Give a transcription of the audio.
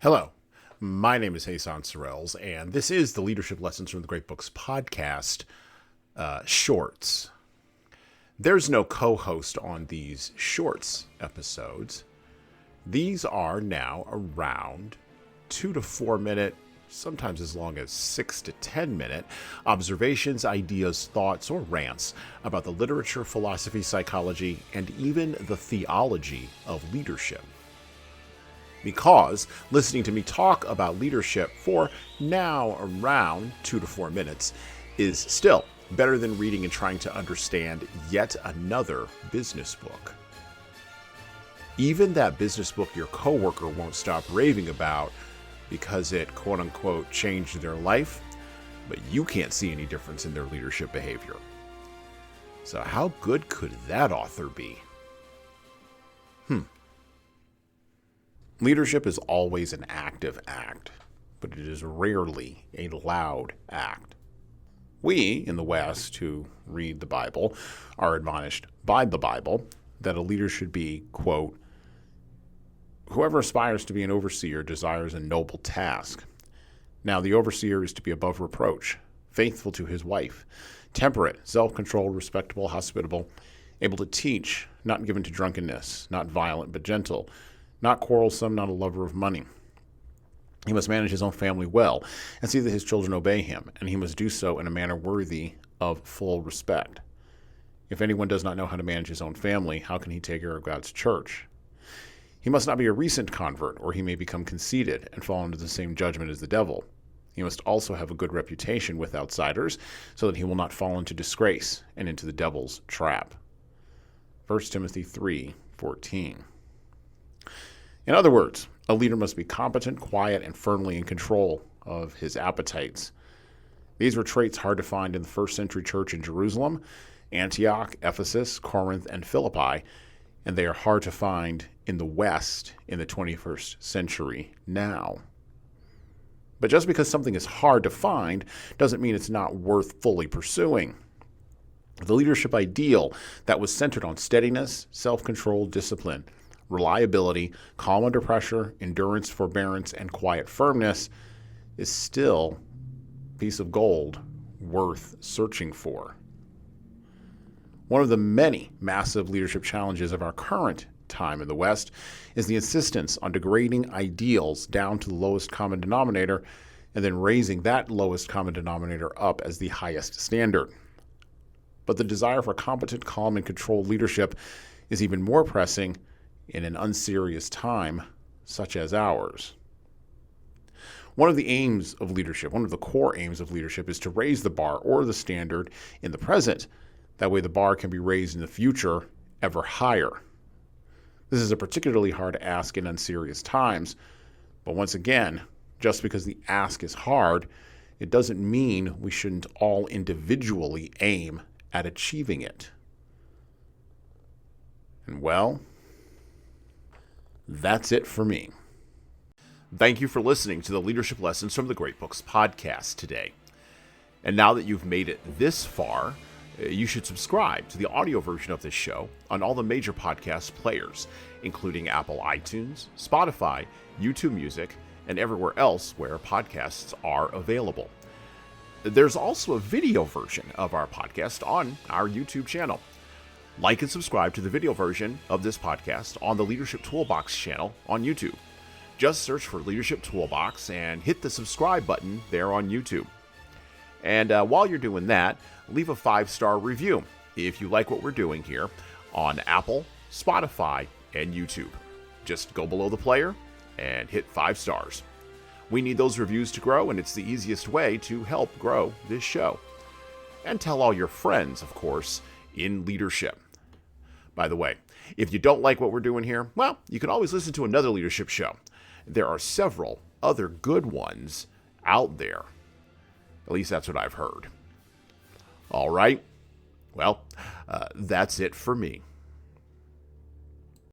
Hello, my name is Hassan Sorrells, and this is the Leadership Lessons from the Great Books podcast shorts. There's no co-host on these shorts episodes. These are now around 2 to 4 minute, sometimes as long as 6 to 10 minute observations, ideas, thoughts, or rants about the literature, philosophy, psychology, and even the theology of leadership. Because listening to me talk about leadership for now around 2 to 4 minutes is still better than reading and trying to understand yet another business book. Even that business book your coworker won't stop raving about because it quote-unquote changed their life, but you can't see any difference in their leadership behavior. So how good could that author be? Leadership is always an active act, but it is rarely a loud act. We, in the West, who read the Bible, are admonished by the Bible that a leader should be, quote, whoever aspires to be an overseer desires a noble task. Now the overseer is to be above reproach, faithful to his wife, temperate, self-controlled, respectable, hospitable, able to teach, not given to drunkenness, not violent but gentle, not quarrelsome, not a lover of money. He must manage his own family well and see that his children obey him, and he must do so in a manner worthy of full respect. If anyone does not know how to manage his own family, how can he take care of God's church? He must not be a recent convert, or he may become conceited and fall into the same judgment as the devil. He must also have a good reputation with outsiders, so that he will not fall into disgrace and into the devil's trap. 1 Timothy 3:14. In other words, a leader must be competent, quiet, and firmly in control of his appetites. These were traits hard to find in the first century church in Jerusalem, Antioch, Ephesus, Corinth, and Philippi, and they are hard to find in the West in the 21st century now. But just because something is hard to find doesn't mean it's not worth fully pursuing. The leadership ideal that was centered on steadiness, self-control, discipline, reliability, calm under pressure, endurance, forbearance, and quiet firmness is still a piece of gold worth searching for. One of the many massive leadership challenges of our current time in the West is the insistence on degrading ideals down to the lowest common denominator and then raising that lowest common denominator up as the highest standard. But the desire for competent, calm, and controlled leadership is even more pressing in an unserious time such as ours. One of the aims of leadership, one of the core aims of leadership, is to raise the bar or the standard in the present. That way the bar can be raised in the future ever higher. This is a particularly hard ask in unserious times, but once again, just because the ask is hard, it doesn't mean we shouldn't all individually aim at achieving it. And well, that's it for me. Thank you for listening to the Leadership Lessons from the Great Books podcast today. And now that you've made it this far, you should subscribe to the audio version of this show on all the major podcast players, including Apple iTunes, Spotify, YouTube Music, and everywhere else where podcasts are available. There's also a video version of our podcast on our YouTube channel. Like and subscribe to the video version of this podcast on the Leadership Toolbox channel on YouTube. Just search for Leadership Toolbox and hit the subscribe button there on YouTube. And while you're doing that, leave a 5-star review if you like what we're doing here on Apple, Spotify, and YouTube. Just go below the player and hit 5 stars. We need those reviews to grow, and it's the easiest way to help grow this show. And tell all your friends, of course, in leadership. By the way, if you don't like what we're doing here, well, you can always listen to another leadership show. There are several other good ones out there. At least that's what I've heard. All right. Well, that's it for me.